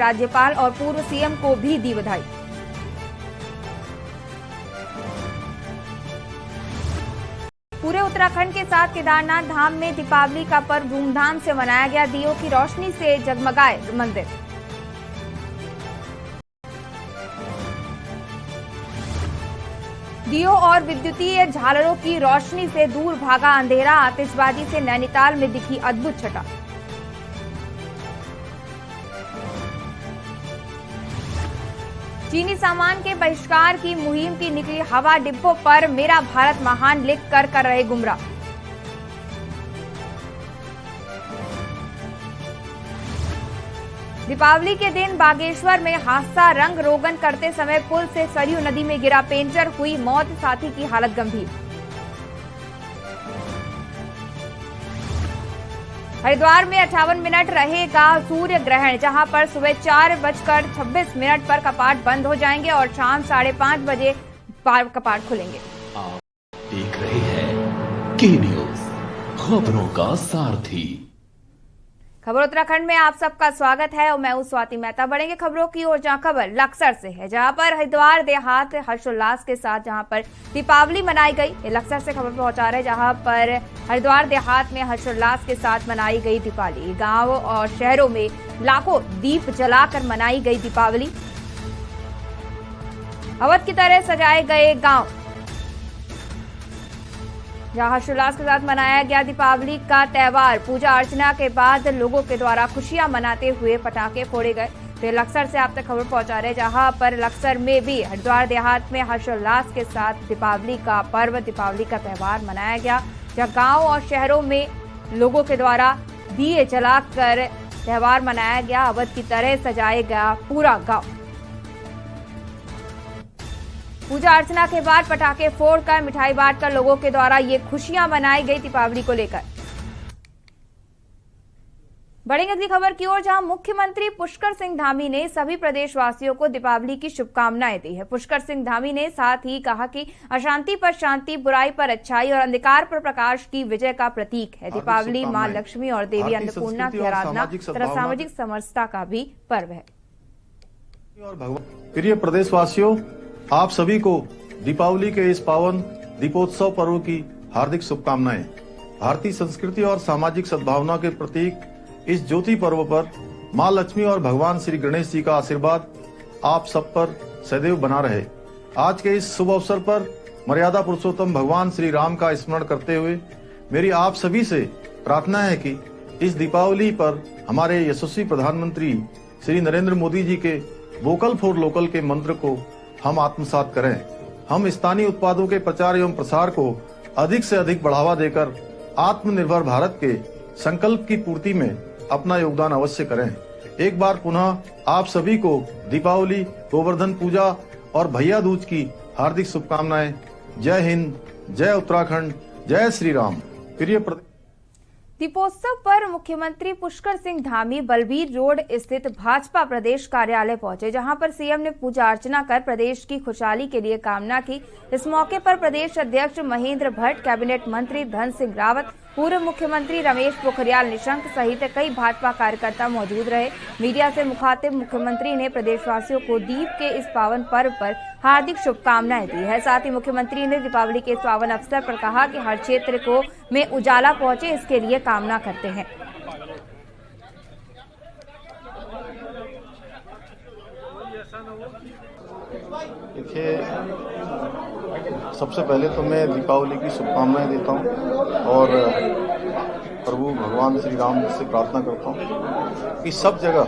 राज्यपाल और पूर्व सीएम को भी दी बधाई। पूरे उत्तराखंड के साथ केदारनाथ धाम में दीपावली का पर्व धूमधाम से मनाया गया। दियों की रोशनी से जगमगाए मंदिर। दियों और विद्युतीय झालरों की रोशनी से दूर भागा अंधेरा। आतिशबाजी से नैनीताल में दिखी अद्भुत छटा। चीनी सामान के बहिष्कार की मुहिम की निकली हवा। डिब्बों पर मेरा भारत महान लिख कर रहे गुमराह। दीपावली के दिन बागेश्वर में हादसा। रंग रोगन करते समय पुल से सरयू नदी में गिरा पेंटर, हुई मौत, साथी की हालत गंभीर। हरिद्वार में 58 मिनट रहेगा सूर्य ग्रहण, जहां पर सुबह 4:26 पर कपाट बंद हो जाएंगे और शाम 5:30 बजे कपाट खुलेंगे। आप देख रहे हैं के न्यूज, खबरों का सारथी। खबर उत्तराखंड में आप सबका स्वागत है और मैं हूं स्वाति मेहता। बढ़ेंगे खबरों की ओर, जहां खबर लक्सर से है, जहां पर हरिद्वार देहात हर्षोल्लास के साथ जहां पर दीपावली मनाई गई। ये लक्सर से खबर पहुंचा रहे, जहां पर हरिद्वार देहात में हर्षोल्लास के साथ मनाई गई दीपावली। गांव और शहरों में लाखों दीप जलाकर मनाई गई दीपावली। अवध की तरह सजाए गए गांव, जहां हर्षोल्लास के साथ मनाया गया दीपावली का त्यौहार। पूजा अर्चना के बाद लोगों के द्वारा खुशियां मनाते हुए पटाखे फोड़े गए। तो लक्सर से आप तक खबर पहुंचा रहे, जहां पर लक्सर में भी हरिद्वार देहात में हर्षोल्लास के साथ दीपावली का पर्व, दीपावली का त्यौहार मनाया गया। जहां गांव और शहरों में लोगों के द्वारा दिए जलाकर त्यौहार मनाया गया। अवध की तरह सजाया गया पूरा गांव। पूजा अर्चना के बाद पटाखे फोड़कर, मिठाई बांटकर लोगों के द्वारा ये खुशियां मनाई गई दीपावली को लेकर। बढ़ेंगे अगली खबर की ओर, जहां मुख्यमंत्री पुष्कर सिंह धामी ने सभी प्रदेशवासियों को दीपावली की शुभकामनाएं दी है। पुष्कर सिंह धामी ने साथ ही कहा कि अशांति पर शांति, बुराई पर अच्छाई और अंधकार पर प्रकाश की विजय का प्रतीक है। दीपावली मां लक्ष्मी और देवी अन्नपूर्णा की आराधना तथा सामाजिक समरसता का भी पर्व है। प्रिय प्रदेशवासियों, आप सभी को दीपावली के इस पावन दीपोत्सव पर्व की हार्दिक शुभकामनाएं। भारतीय संस्कृति और सामाजिक सद्भावना के प्रतीक इस ज्योति पर्व पर मां लक्ष्मी और भगवान श्री गणेश जी का आशीर्वाद आप सब पर सदैव बना रहे। आज के इस शुभ अवसर पर मर्यादा पुरुषोत्तम भगवान श्री राम का स्मरण करते हुए मेरी आप सभी से प्रार्थना है कि इस दीपावली पर हमारे यशस्वी प्रधानमंत्री श्री नरेंद्र मोदी जी के वोकल फॉर लोकल के मंत्र को हम आत्मसात करें। हम स्थानीय उत्पादों के प्रचार एवं प्रसार को अधिक से अधिक बढ़ावा देकर आत्मनिर्भर भारत के संकल्प की पूर्ति में अपना योगदान अवश्य करें। एक बार पुनः आप सभी को दीपावली, गोवर्धन पूजा और भैया दूज की हार्दिक शुभकामनाएं। जय हिंद, जय उत्तराखंड, जय श्री राम। प्रिय दीपोत्सव पर मुख्यमंत्री पुष्कर सिंह धामी बलबीर रोड स्थित भाजपा प्रदेश कार्यालय पहुंचे, जहां पर सीएम ने पूजा अर्चना कर प्रदेश की खुशहाली के लिए कामना की। इस मौके पर प्रदेश अध्यक्ष महेंद्र भट्ट, कैबिनेट मंत्री धन सिंह रावत, पूर्व मुख्यमंत्री रमेश पोखरियाल निशंक सहित कई भाजपा कार्यकर्ता मौजूद रहे। मीडिया से मुखातिब मुख्यमंत्री ने प्रदेशवासियों को दीप के इस पावन पर्व पर हार्दिक शुभकामनाएं दी है। साथ ही मुख्यमंत्री ने दीपावली के इस पावन अवसर पर कहा कि हर क्षेत्र को में उजाला पहुंचे, इसके लिए कामना करते हैं। देखिए, सबसे पहले तो मैं दीपावली की शुभकामनाएं देता हूं और प्रभु भगवान श्री राम से प्रार्थना करता हूं कि सब जगह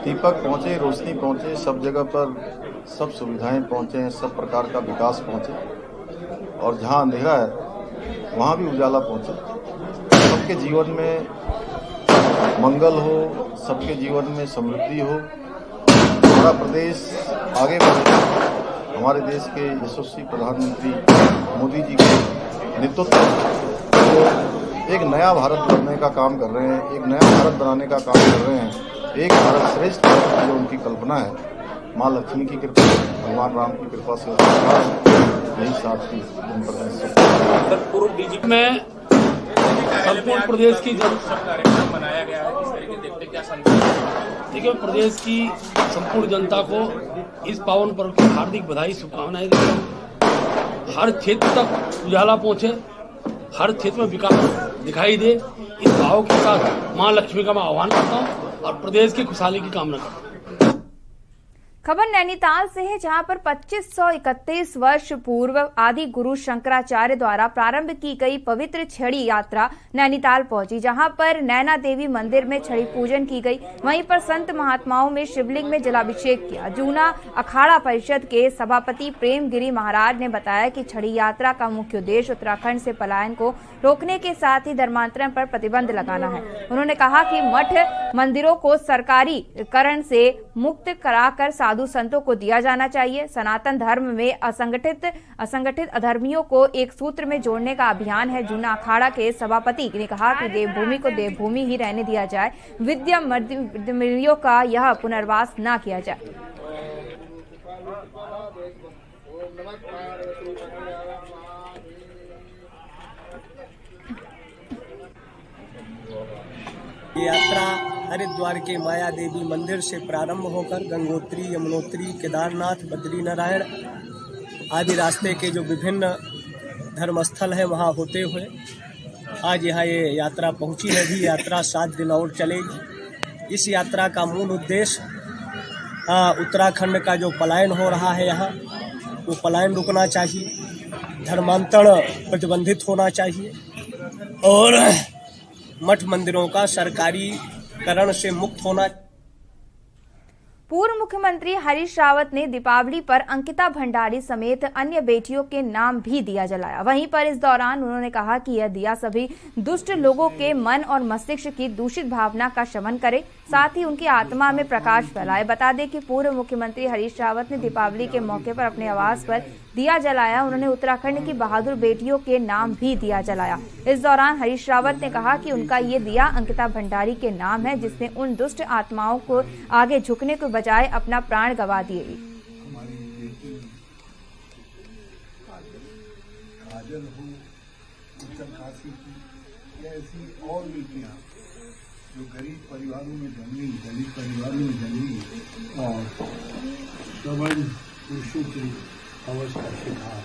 दीपक पहुंचे, रोशनी पहुंचे, सब जगह पर सब सुविधाएं पहुंचे, सब प्रकार का विकास पहुंचे और जहां अंधेरा है वहां भी उजाला पहुंचे। सबके जीवन में मंगल हो, सबके जीवन में समृद्धि हो, हमारा प्रदेश आगे बढ़े। हमारे देश के यशस्वी प्रधानमंत्री मोदी जी के नेतृत्व में एक नया भारत बनने का काम कर रहे हैं, एक नया भारत बनाने का काम कर रहे हैं। एक भारत श्रेष्ठ भारत की जो उनकी कल्पना है, माँ लक्ष्मी की कृपा, भगवान राम की कृपा से यही साथ ही सर पूर्व डीजीपी में संपूर्ण प्रदेश की जरूरत कार्यक्रम बनाया गया है, इस तरीके देखते क्या संदेश देखिए, प्रदेश की संपूर्ण जनता को इस पावन पर्व की हार्दिक बधाई, शुभकामनाएं देता हूँ। हर क्षेत्र तक उजाला पहुंचे, हर क्षेत्र में विकास दिखाई दे, इस भाव के साथ मां लक्ष्मी का मैं आह्वान करता हूँ और प्रदेश की खुशहाली की कामना करता हूँ। खबर नैनीताल से है, जहां पर 2531 वर्ष पूर्व आदि गुरु शंकराचार्य द्वारा प्रारंभ की गई पवित्र छड़ी यात्रा नैनीताल पहुंची, जहां पर नैना देवी मंदिर में छड़ी पूजन की गई। वहीं पर संत महात्माओं में शिवलिंग में जलाभिषेक किया। जूना अखाड़ा परिषद के सभापति प्रेम गिरी महाराज ने बताया कि छड़ी यात्रा का मुख्य उद्देश्य उत्तराखंड से पलायन को रोकने के साथ ही धर्मांतरण पर प्रतिबंध लगाना है। उन्होंने कहा कि मठ मंदिरों को सरकारीकरण से मुक्त कराकर साधु संतों को दिया जाना चाहिए। सनातन धर्म में असंगठित अधर्मियों को एक सूत्र में जोड़ने का अभियान है। जूना अखाड़ा के सभापति ने कहा कि देवभूमि को देवभूमि ही रहने दिया जाए, विद्या मर्दियों का यह पुनर्वास न किया जाए। ये यात्रा हरिद्वार के माया देवी मंदिर से प्रारंभ होकर गंगोत्री, यमुनोत्री, केदारनाथ, बद्रीनारायण आदि रास्ते के जो विभिन्न धर्मस्थल है वहाँ होते हुए आज यहाँ ये यात्रा पहुँची है। भी यात्रा 7 दिन और चलेगी। इस यात्रा का मूल उद्देश्य उत्तराखंड का जो पलायन हो रहा है यहाँ, वो पलायन रुकना चाहिए, धर्मांतरण प्रतिबंधित होना चाहिए और मठ मंदिरों का सरकारीकरण से मुक्त होना। पूर्व मुख्यमंत्री हरीश रावत ने दीपावली पर अंकिता भंडारी समेत अन्य बेटियों के नाम भी दिया जलाया। वहीं पर इस दौरान उन्होंने कहा कि यह दिया सभी दुष्ट लोगों के मन और मस्तिष्क की दूषित भावना का शमन करे, साथ ही उनकी आत्मा में प्रकाश फैलाए। बता दें कि पूर्व मुख्यमंत्री हरीश रावत ने दीपावली के मौके पर अपने आवास पर दिया जलाया। उन्होंने उत्तराखंड की बहादुर बेटियों के नाम भी दिया जलाया। इस दौरान हरीश रावत ने कहा कि उनका ये दिया अंकिता भंडारी के नाम है, जिसने उन दुष्ट आत्माओं को आगे झुकने के बजाय अपना प्राण गंवा दिए। ऐसी और बेटियां जो गरीब परिवारों में जन्मी, दलित परिवारों में जन्मी और प्रबल पुरुषों की अवस्था का शिकार।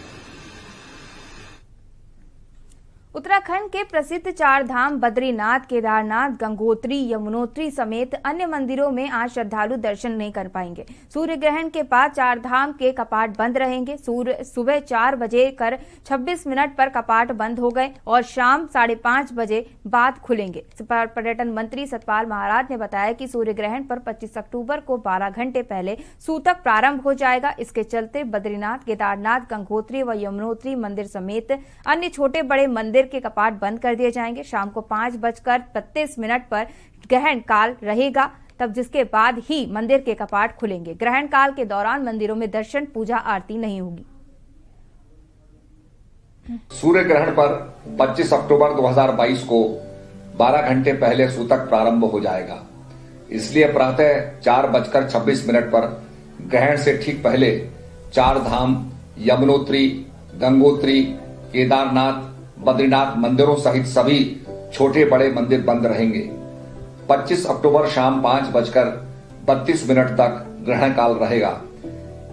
उत्तराखंड के प्रसिद्ध 4 धाम बद्रीनाथ, केदारनाथ, गंगोत्री, यमुनोत्री समेत अन्य मंदिरों में आज श्रद्धालु दर्शन नहीं कर पाएंगे। सूर्य ग्रहण के बाद 4 धाम के कपाट बंद रहेंगे। सुबह 4 बजे कर 26 मिनट पर कपाट बंद हो गए और शाम 5:30 बजे बाद खुलेंगे। पर्यटन मंत्री सतपाल महाराज ने बताया कि सूर्य ग्रहण पर 25 अक्टूबर को 12 घंटे पहले सूतक प्रारंभ हो जाएगा। इसके चलते बद्रीनाथ, केदारनाथ, गंगोत्री व यमुनोत्री मंदिर समेत अन्य छोटे बड़े मंदिर के कपाट बंद कर दिए जाएंगे। शाम को 5:32 पर ग्रहण काल रहेगा, तब जिसके बाद ही मंदिर के कपाट खुलेंगे। ग्रहण काल के दौरान मंदिरों में दर्शन, पूजा, आरती नहीं होगी। सूर्य ग्रहण पर 25 अक्टूबर 2022 को 12 घंटे पहले सूतक प्रारंभ हो जाएगा। इसलिए प्रातः 4:26 पर ग्रहण से ठीक पहले 4 धाम, यमुनोत्री, गंगोत्री, केदारनाथ, बद्रीनाथ मंदिरों सहित सभी छोटे बड़े मंदिर बंद रहेंगे। 25 अक्टूबर शाम 5:32 तक ग्रहण काल रहेगा।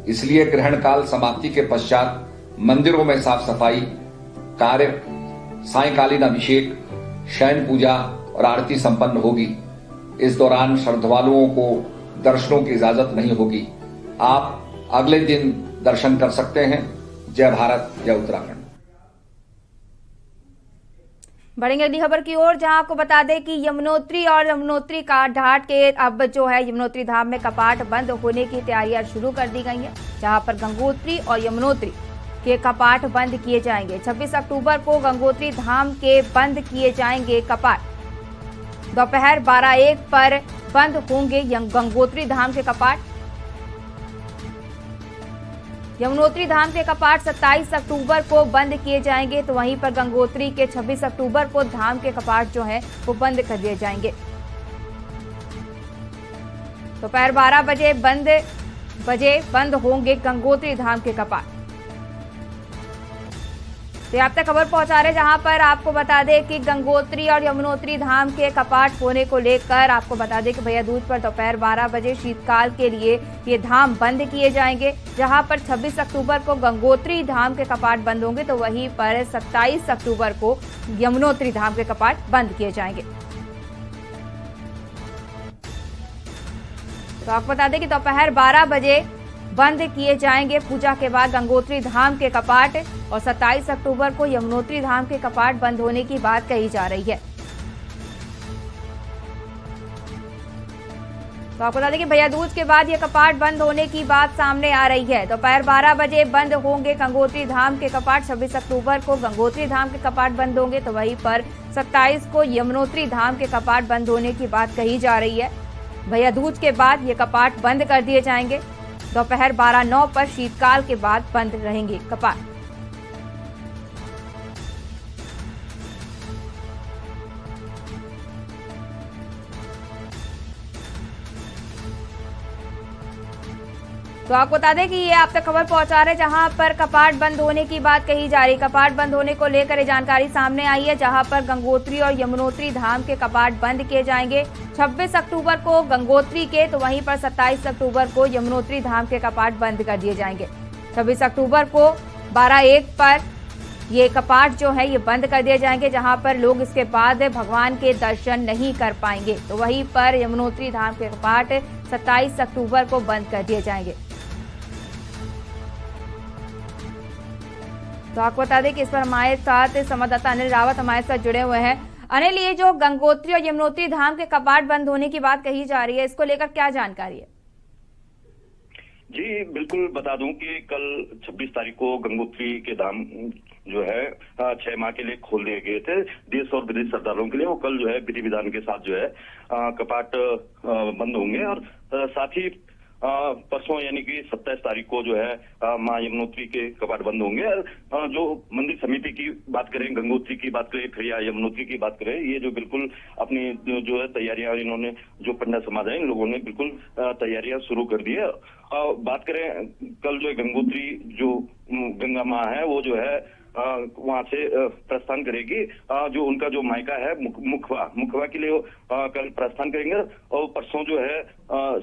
इसलिए ग्रहण काल समाप्ति के पश्चात मंदिरों में साफ सफाई कार्य, सायंकालीन अभिषेक, शयन पूजा और आरती संपन्न होगी। इस दौरान श्रद्धालुओं को दर्शनों की इजाजत नहीं होगी। आप अगले दिन दर्शन कर सकते हैं। जय भारत, जय उत्तराखंड। बढ़ेंगे अगली खबर की ओर, जहां आपको बता दें कि यमुनोत्री और यमुनोत्री का घाट के अब जो है यमुनोत्री धाम में कपाट बंद होने की तैयारियां शुरू कर दी गई हैं, जहां पर गंगोत्री और यमुनोत्री के कपाट बंद किए जाएंगे। 26 अक्टूबर को गंगोत्री धाम के बंद किए जाएंगे कपाट। दोपहर 12:01 पर बंद होंगे गंगोत्री धाम के कपाट। यमुनोत्री धाम के कपाट 27 अक्टूबर को बंद किए जाएंगे, तो वहीं पर गंगोत्री के 26 अक्टूबर को धाम के कपाट जो हैं वो बंद कर दिए जाएंगे। दोपहर 12 बजे बंद होंगे गंगोत्री धाम के कपाट। तो आप तक खबर पहुंचा रहे जहां पर आपको बता दें कि गंगोत्री और यमुनोत्री धाम के कपाट होने को लेकर आपको बता दें कि भैया दूज पर दोपहर 12 बजे शीतकाल के लिए ये धाम बंद किए जाएंगे। जहां पर 26 अक्टूबर को गंगोत्री धाम के कपाट बंद होंगे तो वहीं पर 27 अक्टूबर को यमुनोत्री धाम के कपाट बंद किए जाएंगे। तो आपको बता दें कि दोपहर 12 बजे बंद किए जाएंगे पूजा के बाद गंगोत्री धाम के कपाट और 27 अक्टूबर को यमुनोत्री धाम के कपाट बंद होने की बात कही जा रही है। तो आपको बता दें कि भैया दूज के बाद ये कपाट बंद होने की बात सामने आ रही है। दोपहर 12 बजे बंद होंगे गंगोत्री धाम के कपाट, 26 अक्टूबर को गंगोत्री धाम के कपाट बंद होंगे तो वहीं पर 27 को यमुनोत्री धाम के कपाट बंद होने की बात कही जा रही है। भैया दूज के बाद ये कपाट बंद कर दिए जाएंगे। दोपहर 12:09 पर शीतकाल के बाद बंद रहेंगे कपाट। तो आपको बता दें कि ये आप तक खबर पहुंचा रहे जहां पर कपाट बंद होने की बात कही जा रही। कपाट बंद होने को लेकर ये जानकारी सामने आई है जहां पर गंगोत्री और यमुनोत्री धाम के कपाट बंद किए जाएंगे। 26 अक्टूबर को गंगोत्री के तो वहीं पर 27 अक्टूबर को यमुनोत्री धाम के कपाट बंद कर दिए जाएंगे। 26 अक्टूबर को 12:01 पर ये कपाट जो है ये बंद कर दिए जाएंगे जहां पर लोग इसके बाद भगवान के दर्शन नहीं कर पाएंगे। तो वहीं पर यमुनोत्री धाम के कपाट 27 अक्टूबर को बंद कर दिए जाएंगे। तो आपको बता दें कि इस पर हमारे साथ संवाददाता अनिल रावत हमारे साथ जुड़े हुए हैं। अनिल, ये जो गंगोत्री और यमुनोत्री धाम के कपाट बंद होने की बात कही जा रही है, इसको लेकर क्या जानकारी है? जी बिल्कुल बता दूं कि कल 26 तारीख को गंगोत्री के धाम जो है 6 माह के लिए खोल दिए गए थे देश और विदेश श्रद्धालुओं के लिए। वो कल जो है विधि विधान के साथ जो है कपाट बंद होंगे और साथ ही परसों यानी कि 27 तारीख को जो है मां यमुनोत्री के कपाट बंद होंगे। जो मंदिर समिति की बात करें, गंगोत्री की बात करें, फिर या यमुनोत्री की बात करें, ये जो बिल्कुल अपनी जो है तैयारियां इन्होंने जो पंडित समाज है इन लोगों ने बिल्कुल तैयारियां शुरू कर दी है। बात करें कल जो गंगोत्री जो गंगा मां है वो जो है वहां से प्रस्थान करेगी। जो उनका जो मायका है मुखवा के लिए कल प्रस्थान करेंगे और परसों जो है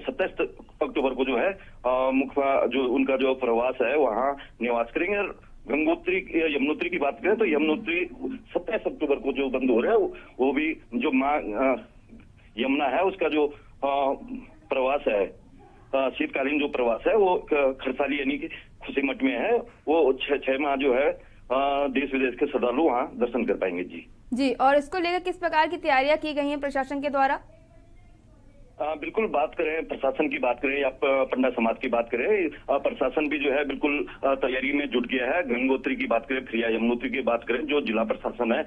27 अक्टूबर को जो है मुखवा जो उनका जो प्रवास है वहां निवास करेंगे। गंगोत्री यमुनोत्री की बात करें तो यमुनोत्री 27 अक्टूबर को जो बंद हो रहा है वो भी जो मां यमुना है उसका जो प्रवास है शीतकालीन जो प्रवास है वो खरसाली यानी कि खुशीमठ में है। वो 6 माह जो है देश विदेश के श्रद्धालु वहाँ दर्शन कर पाएंगे। जी, और इसको लेकर किस प्रकार की तैयारियां की गई हैं प्रशासन के द्वारा? बिल्कुल बात करें प्रशासन की बात करें या पंडित समाज की बात करें, प्रशासन भी जो है बिल्कुल तैयारी में जुट गया है। गंगोत्री की बात करें फिर या यमुनोत्री की बात करें, जो जिला प्रशासन है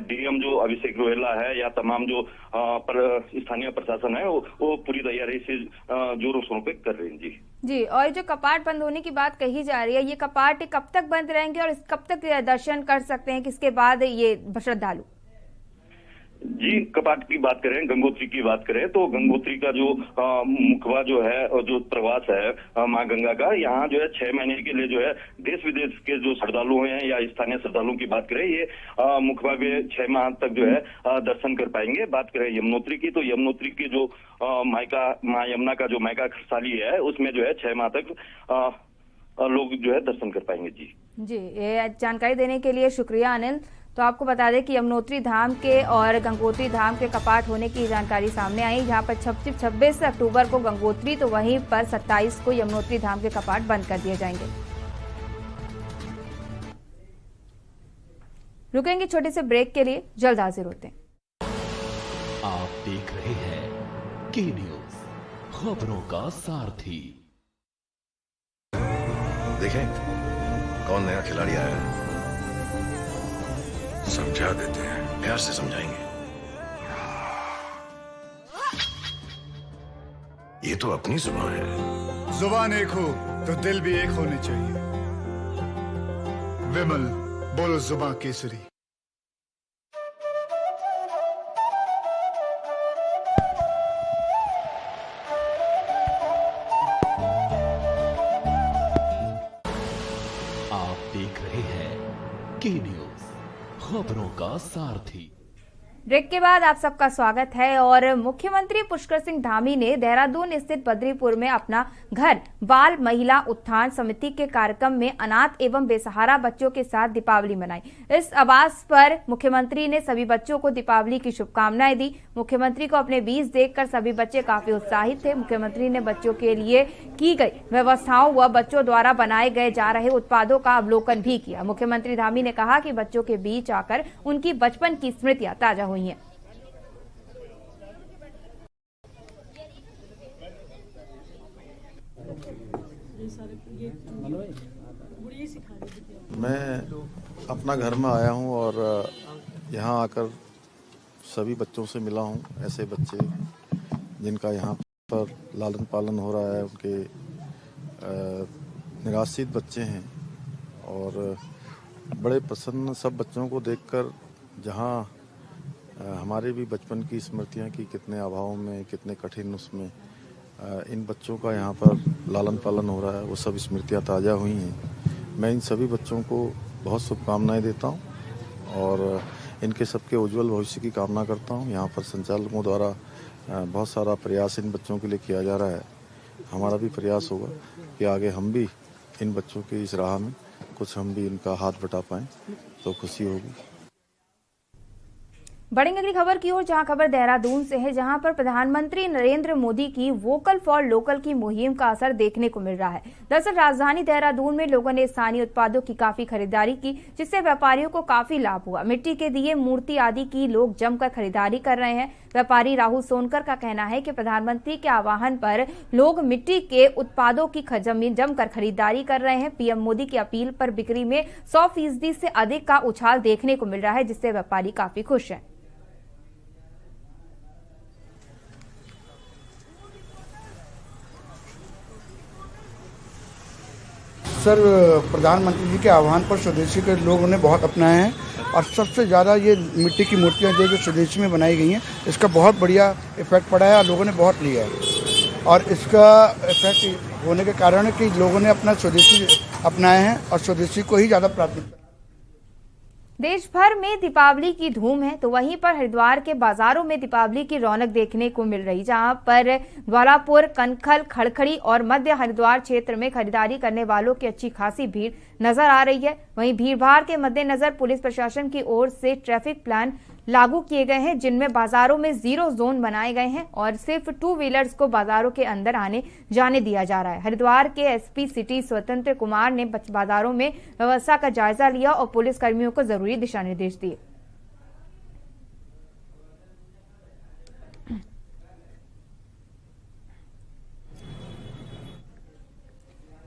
डीएम जो अभिषेक रोहेला है या तमाम जो स्थानीय प्रशासन है वो पूरी तैयारी से जोरों शोरों पे कर रहे हैं। जी, और जो कपाट बंद होने की बात कही जा रही है, ये कपाट कब तक बंद रहेंगे और कब तक दर्शन कर सकते हैं, किसके बाद ये श्रद्धालु? जी, कपाट की बात करें, गंगोत्री की बात करें तो गंगोत्री का जो मुखवा जो है और जो प्रवास है मां गंगा का, यहाँ जो है 6 महीने के लिए जो है देश विदेश के जो श्रद्धालु हैं या स्थानीय श्रद्धालुओं की बात करें ये मुखवा के 6 माह तक जो है दर्शन कर पाएंगे। बात करें यमुनोत्री की तो यमुनोत्री की जो मायका मां यमुना का जो मायका खरसाली है उसमें जो है 6 माह तक लोग जो है दर्शन कर पाएंगे। जी, ये जानकारी देने के लिए शुक्रिया अनिल। तो आपको बता दें कि यमुनोत्री धाम के और गंगोत्री धाम के कपाट होने की जानकारी सामने आई, जहां पर 26 अक्टूबर को गंगोत्री तो वहीं पर 27 को यमुनोत्री धाम के कपाट बंद कर दिए जाएंगे। रुकेंगे छोटे से ब्रेक के लिए, जल्द हाजिर होते हैं। आप देख रहे हैं के न्यूज, खबरों का सारथी। देखें कौन नया खिलाड़ी आया है, समझा देते हैं, प्यार से समझाएंगे। ये तो अपनी जुबान है। जुबान एक हो तो दिल भी एक होने चाहिए। विमल, बोलो जुबान केसरी। आप देख रहे हैं के न्यूज, खबरों का सारथी। ब्रेक के बाद आप सबका स्वागत है। और मुख्यमंत्री पुष्कर सिंह धामी ने देहरादून स्थित बद्रीपुर में अपना घर बाल महिला उत्थान समिति के कार्यक्रम में अनाथ एवं बेसहारा बच्चों के साथ दीपावली मनाई। इस आवास पर मुख्यमंत्री ने सभी बच्चों को दीपावली की शुभकामनाएं दी। मुख्यमंत्री को अपने बीच देखकर सभी बच्चे काफी उत्साहित थे। मुख्यमंत्री ने बच्चों के लिए की गई व्यवस्थाओं व बच्चों द्वारा बनाए गए जा रहे उत्पादों का अवलोकन भी किया। मुख्यमंत्री धामी ने कहा कि बच्चों के बीच आकर उनकी बचपन की स्मृतियां ताजा हुई हैं। मैं अपना घर में आया हूं और यहाँ आकर सभी बच्चों से मिला हूं। ऐसे बच्चे जिनका यहाँ पर लालन पालन हो रहा है, उनके निराश्रित बच्चे हैं और बड़े प्रसन्न सब बच्चों को देखकर, जहाँ हमारे भी बचपन की स्मृतियाँ की कितने अभावों में, कितने कठिन उसमें इन बच्चों का यहाँ पर लालन पालन हो रहा है, वो सब स्मृतियाँ ताज़ा हुई हैं। मैं इन सभी बच्चों को बहुत शुभकामनाएं देता हूँ और इनके सबके उज्जवल भविष्य की कामना करता हूँ। यहाँ पर संचालकों द्वारा बहुत सारा प्रयास इन बच्चों के लिए किया जा रहा है। हमारा भी प्रयास होगा कि आगे हम भी इन बच्चों की इस राह में कुछ हम भी इनका हाथ बटा पाएँ तो खुशी होगी। बढ़ेंगे अगली खबर की ओर, जहां खबर देहरादून से है, जहां पर प्रधानमंत्री नरेंद्र मोदी की वोकल फॉर लोकल की मुहिम का असर देखने को मिल रहा है। दरअसल राजधानी देहरादून में लोगों ने स्थानीय उत्पादों की काफी खरीदारी की, जिससे व्यापारियों को काफी लाभ हुआ। मिट्टी के दिए, मूर्ति आदि की लोग जमकर खरीदारी कर रहे हैं। व्यापारी राहुल सोनकर का कहना है कि प्रधानमंत्री के आह्वान पर लोग मिट्टी के उत्पादों की जमकर खरीदारी कर रहे हैं। पीएम मोदी की अपील पर बिक्री में 100% से अधिक का उछाल देखने को मिल रहा है, जिससे व्यापारी काफी खुश हैं। सर, प्रधानमंत्री जी के आह्वान पर स्वदेशी के लोगों ने बहुत अपनाए हैं और सबसे ज़्यादा ये मिट्टी की मूर्तियाँ जो स्वदेशी में बनाई गई हैं, इसका बहुत बढ़िया इफेक्ट पड़ा है और लोगों ने बहुत लिया है। और इसका इफेक्ट होने के कारण है कि लोगों ने अपना स्वदेशी अपनाए हैं और स्वदेशी को ही ज़्यादा प्राथमिकता। देश भर में दीपावली की धूम है, तो वहीं पर हरिद्वार के बाजारों में दीपावली की रौनक देखने को मिल रही, जहां पर ज्वालापुर, कनखल, खड़खड़ी और मध्य हरिद्वार क्षेत्र में खरीदारी करने वालों की अच्छी खासी भीड़ नजर आ रही है। वहीं भीड़भाड़ के मद्देनजर पुलिस प्रशासन की ओर से ट्रैफिक प्लान लागू किए गए हैं, जिनमें बाजारों में 0 जोन बनाए गए हैं और सिर्फ 2 व्हीलर्स को बाजारों के अंदर आने जाने दिया जा रहा है। हरिद्वार के एसपी सिटी स्वतंत्र कुमार ने बाजारों में व्यवस्था का जायजा लिया और पुलिस कर्मियों को जरूरी दिशा निर्देश दिए।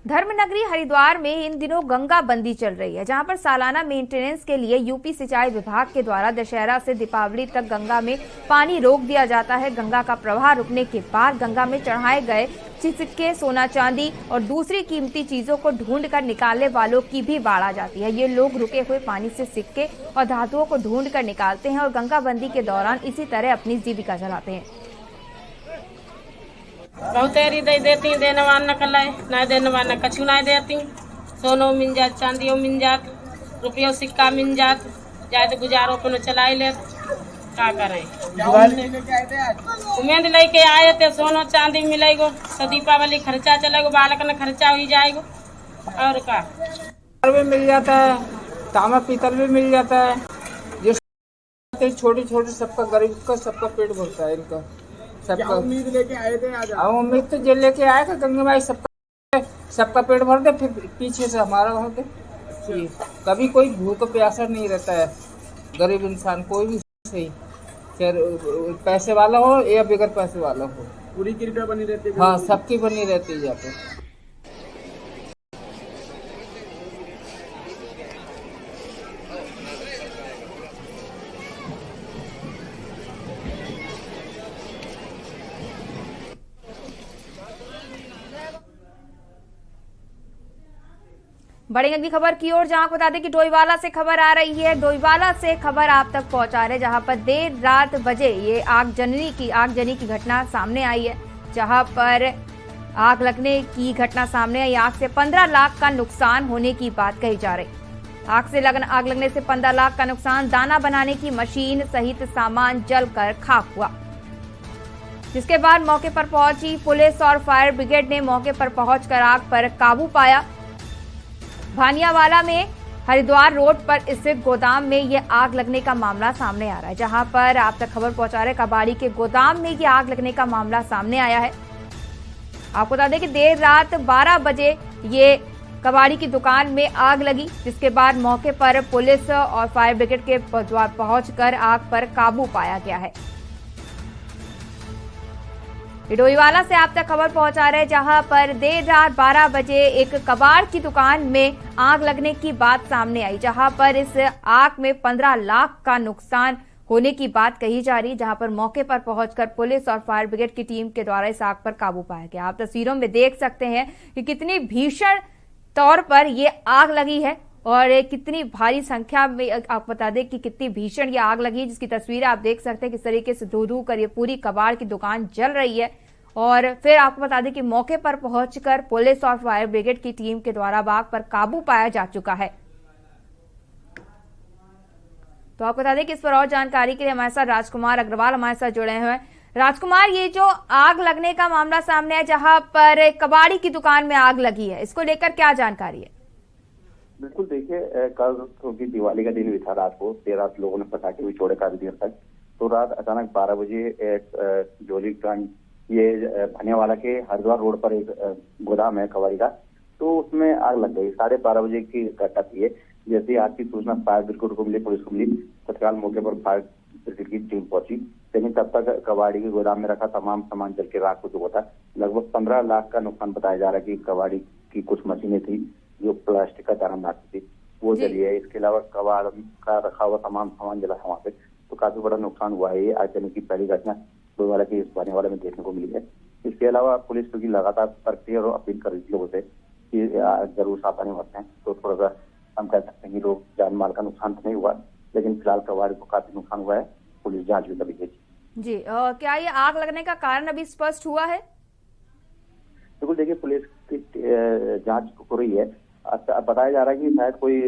धर्मनगरी हरिद्वार में इन दिनों गंगा बंदी चल रही है, जहां पर सालाना मेंटेनेंस के लिए यूपी सिंचाई विभाग के द्वारा दशहरा से दीपावली तक गंगा में पानी रोक दिया जाता है। गंगा का प्रवाह रुकने के बाद गंगा में चढ़ाए गए सिक्के, सोना चांदी और दूसरी कीमती चीजों को ढूंढ कर निकालने वालों की भी बाढ़ आ जाती है। ये लोग रुके हुए पानी से सिक्के और धातुओं को ढूंढ कर निकालते हैं और गंगा बंदी के दौरान इसी तरह अपनी जीविका चलाते हैं। बहुतेरी दे देती देनवान न कलाए, ना देनवान न कछु ना देती। सोनो मिल जात, चांदियों मिल जात, रुपयों सिक्का मिल जात, जाए तो गुजारो अपनो चलाई ले। क्या करें, उम्मीद लेके आए थे सोनो चांदी मिलेगो तो दीपावली खर्चा चलेगो, बालक न खर्चा हो जाएगो। और का भी मिल जाता है, तांबा पीतल भी मिल जाता है। जो छोटे छोटे सबका गरीब का सबका पेट भरता है इनका सबका। उम्मीद लेके आए थे आज? उम्मीद तो जो लेके आए थे गंगा माई सबका पेट भर दे, फिर पीछे से हमारा भर दे। कभी कोई भूख प्यासा नहीं रहता है गरीब इंसान, कोई भी सही, चाहे पैसे वाला हो या बगैर पैसे वाला हो, पूरी कृपया बनी रहती है। हाँ, सबकी बनी रहती है यहाँ पे। बढ़ेंगे अगली खबर की ओर, जहां बता दें कि डोईवाला से खबर आ रही है। डोईवाला से खबर आप तक पहुंचा रहे, जहां पर देर रात बजे ये आगजनी की घटना सामने आई है, जहां पर आग लगने की घटना सामने आई। आग से 15 लाख का नुकसान होने की बात कही जा रही। आग लगने से 15 लाख का नुकसान, दाना बनाने की मशीन सहित सामान जलकर खाक हुआ। जिसके बाद मौके पर पहुंची पुलिस और फायर ब्रिगेड ने मौके पर पहुंचकर आग पर काबू पाया। भानियावाला में हरिद्वार रोड पर स्थित गोदाम में यह आग लगने का मामला सामने आ रहा है, जहां पर आप तक खबर पहुंचा रहे कबाड़ी के गोदाम में यह आग लगने का मामला सामने आया है। आपको बता दें कि देर रात 12 बजे ये कबाड़ी की दुकान में आग लगी, जिसके बाद मौके पर पुलिस और फायर ब्रिगेड के पहुंचकर आग पर काबू पाया गया है। डोईवाला से आप तक खबर पहुंचा रहे, जहां पर देर रात 12 बजे एक कबाड़ की दुकान में आग लगने की बात सामने आई, जहां पर इस आग में 15 लाख का नुकसान होने की बात कही जा रही, जहां पर मौके पर पहुंचकर पुलिस और फायर ब्रिगेड की टीम के द्वारा इस आग पर काबू पाया गया। आप तस्वीरों में देख सकते हैं कि कितनी भीषण तौर पर ये आग लगी है और कितनी भारी संख्या में आपको बता दें कि कितनी भीषण ये आग लगी, जिसकी तस्वीर आप देख सकते हैं किस तरीके से धू कर ये पूरी कबाड़ की दुकान जल रही है। और फिर आपको बता दें कि मौके पर पहुंचकर पुलिस और फायर ब्रिगेड की टीम के द्वारा आग पर काबू पाया जा चुका है। तो आपको बता दें कि इस पर और जानकारी के लिए हमारे साथ राजकुमार अग्रवाल हमारे साथ जुड़े हुए हैं। राजकुमार, ये जो आग लगने का मामला सामने है, जहां पर कबाड़ी की दुकान में आग लगी है, इसको लेकर क्या जानकारी है? बिल्कुल, देखिए कल क्योंकि दिवाली का दिन भी था, रात को देर रात लोगों ने पटाखे भी छोड़े काफी देर तक, तो रात अचानक 12 बजे एक जोलीगंज ये भानियावाला के हरिद्वार रोड पर एक गोदाम है कबाड़ी का, तो उसमें आग लग गई। 12:30 बजे की घटना थी ये। जैसे ही आग की सूचना फायर ब्रिगेड को मिली, पुलिस को मिली, तत्काल मौके पर फायर ब्रिगेड की टीम पहुंची, लेकिन तब तक कबाड़ी के गोदाम में रखा तमाम सामान जल के राख हो चुका था। लगभग 15 लाख का नुकसान बताया जा रहा है कि कबाड़ी की कुछ मशीनें थी जो प्लास्टिक का दाना बनाती थी, वो जली है। इसके अलावा कबाड़ का रखा हुआ तमाम सामान जला है वहाँ पे, तो काफी बड़ा नुकसान हुआ है। ये आगजनी की पहली घटना डोईवाला के इस भानियावाला में देखने को मिली है। इसके अलावा पुलिस की लगातार सतर्क और अपील कर रही थी लोगों से कि जरूर सावधानी बरतें, तो थोड़ा सा हम कह सकते हैं कि लोग जान माल का नुकसान तो नहीं हुआ, लेकिन फिलहाल कबाड़ी को काफी नुकसान हुआ है। पुलिस जांच भी कर रही है। जी, क्या ये आग लगने का कारण अभी स्पष्ट हुआ है? बिल्कुल, देखिए पुलिस की जांच हो रही है। बताया जा रहा है कि शायद कोई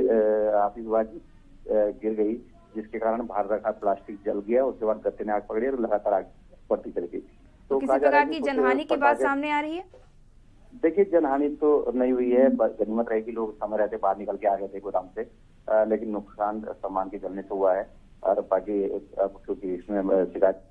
आतिशबाजी गिर गई, जिसके कारण बाहर रखा प्लास्टिक जल गया, उसके बाद गत्ते ने आग पकड़ी और लगातार आग बढ़ती चली गई। तो किसी प्रकार की जनहानि की बात सामने आ रही है? देखिए, जनहानि तो नहीं हुई है, गनीमत रही कि लोग समय रहते बाहर निकल के आ गए थे गोदाम से, लेकिन नुकसान सामान के जलने से हुआ है। और बाकी क्योंकि इसमें शिकायत।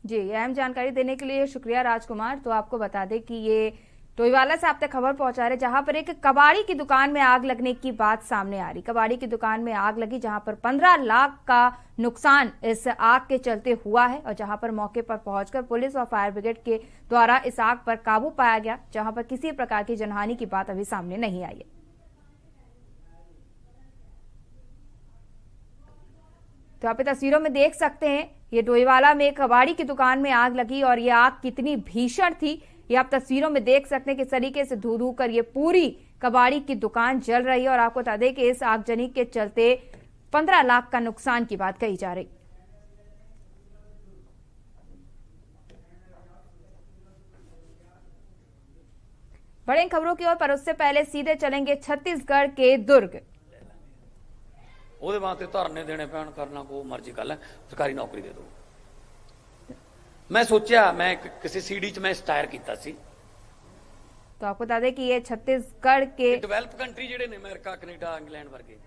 जी, अहम जानकारी देने के लिए शुक्रिया राजकुमार। तो आपको बता दें कि ये डोईवाला से आप तक खबर पहुंचा रहे, जहां पर एक कबाड़ी की दुकान में आग लगने की बात सामने आ रही। कबाड़ी की दुकान में आग लगी, जहां पर 15 लाख का नुकसान इस आग के चलते हुआ है, और जहां पर मौके पर पहुंचकर पुलिस और फायर ब्रिगेड के द्वारा इस आग पर काबू पाया गया, जहां पर किसी प्रकार की जनहानि की बात अभी सामने नहीं आई है। तो आप तस्वीरों में देख सकते हैं, ये डोईवाला में कबाड़ी की दुकान में आग लगी और ये आग कितनी भीषण थी, ये आप तस्वीरों में देख सकते हैं किस तरीके से धू कर ये पूरी कबाड़ी की दुकान जल रही है। और आपको बता दें कि इस आगजनी के चलते 15 लाख का नुकसान की बात कही जा रही। बड़ी खबरों की ओर, पर उससे पहले सीधे चलेंगे छत्तीसगढ़ के दुर्ग। ਉਹਦੇ ਵਾਸਤੇ ਧਰਨੇ ਦੇਣੇ ਪੈਣ, ਕਰਨਾ ਕੋ ਮਰਜ਼ੀ ਕਰ ਲੈ, ਸਰਕਾਰੀ ਨੌਕਰੀ ਦੇ ਦਿਓ। मैं सोचा, मैं किसी सीडी च मैं स्टायर किया सी। तो आपको बता दें कि ये छत्तीसगढ़ के डेवलप कंट्री जेडे ने अमेरिका, कनेडा, इंग्लैंड वर्गे,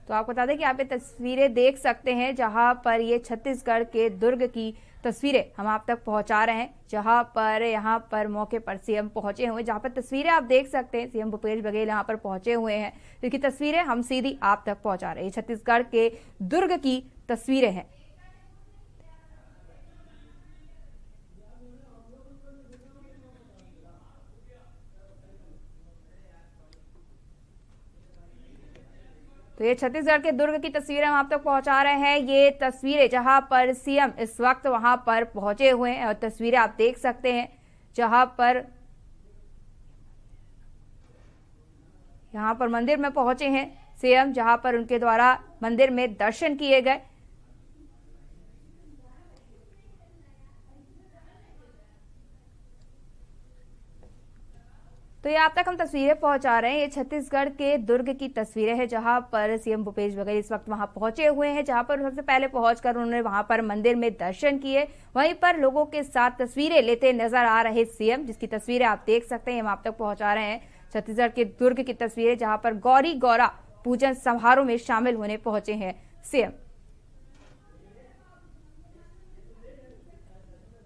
तो आपको बता दें कि आप ये तस्वीरें देख सकते हैं, जहां पर ये छत्तीसगढ़ के दुर्ग की तस्वीरें हम आप तक पहुंचा रहे हैं, जहां पर यहाँ पर मौके पर सीएम पहुंचे हुए, जहां पर तस्वीरें आप देख सकते हैं सीएम भूपेश बघेल यहाँ पर पहुंचे हुए हैं, जिनकी तस्वीरें हम सीधी आप तक पहुंचा रहे हैं। छत्तीसगढ़ के दुर्ग की तस्वीरें हैं। तो ये छत्तीसगढ़ के दुर्ग की तस्वीरें हम आप तक पहुंचा रहे हैं। ये तस्वीरें जहां पर सीएम इस वक्त वहां पर पहुंचे हुए हैं, और तस्वीरें आप देख सकते हैं जहां पर यहाँ पर मंदिर में पहुंचे हैं सीएम, जहां पर उनके द्वारा मंदिर में दर्शन किए गए। तो ये आप तक हम तस्वीरें पहुंचा रहे हैं। ये छत्तीसगढ़ के दुर्ग की तस्वीरें हैं, जहां पर सीएम भूपेश बघेल इस वक्त वहां पहुंचे हुए हैं, जहां पर सबसे पहले पहुंचकर उन्होंने वहां पर मंदिर में दर्शन किए। वहीं पर लोगों के साथ तस्वीरें लेते नजर आ रहे सीएम, जिसकी तस्वीरें आप देख सकते हैं, हम आप तक पहुंचा रहे हैं। छत्तीसगढ़ के दुर्ग की तस्वीरें, जहां पर गौरी गौरा पूजन समारोह में शामिल होने पहुंचे हैं सीएम।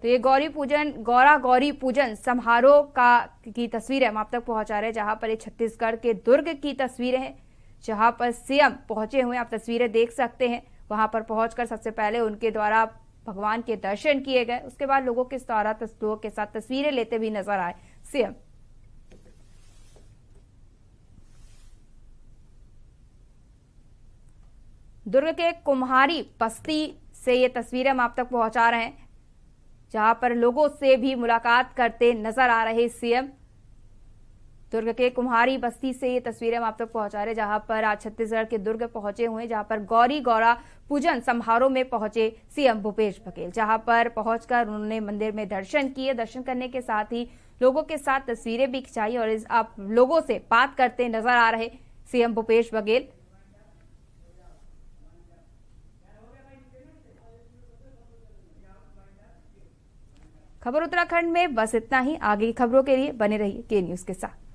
तो ये गौरा गौरी पूजन समारोह की तस्वीरें हम आप तक पहुंचा रहे हैं, जहां पर ये छत्तीसगढ़ के दुर्ग की तस्वीरें हैं, जहां पर सीएम पहुंचे हुए आप तस्वीरें देख सकते हैं। वहां पर पहुंचकर सबसे पहले उनके द्वारा भगवान के दर्शन किए गए। उसके बाद लोगों के साथ तस्वीरें लेते भी नजर आए सीएम। दुर्ग के कुम्हारी बस्ती से ये तस्वीरें हम आप तक पहुंचा रहे हैं, जहां पर लोगों से भी मुलाकात करते नजर आ रहे सीएम। दुर्ग के कुम्हारी बस्ती से ये तस्वीरें हम आप तक पहुंचा रहे, जहां पर आज छत्तीसगढ़ के दुर्ग पहुंचे हुए, जहां पर गौरी गौरा पूजन समारोह में पहुंचे सीएम भूपेश बघेल, जहां पर पहुंचकर उन्होंने मंदिर में दर्शन किए। दर्शन करने के साथ ही लोगों के साथ तस्वीरें भी खिंचाई और आप लोगों से बात करते नजर आ रहे सीएम भूपेश बघेल। खबर उत्तराखंड में बस इतना ही। आगे की खबरों के लिए बने रहिए के न्यूज के साथ।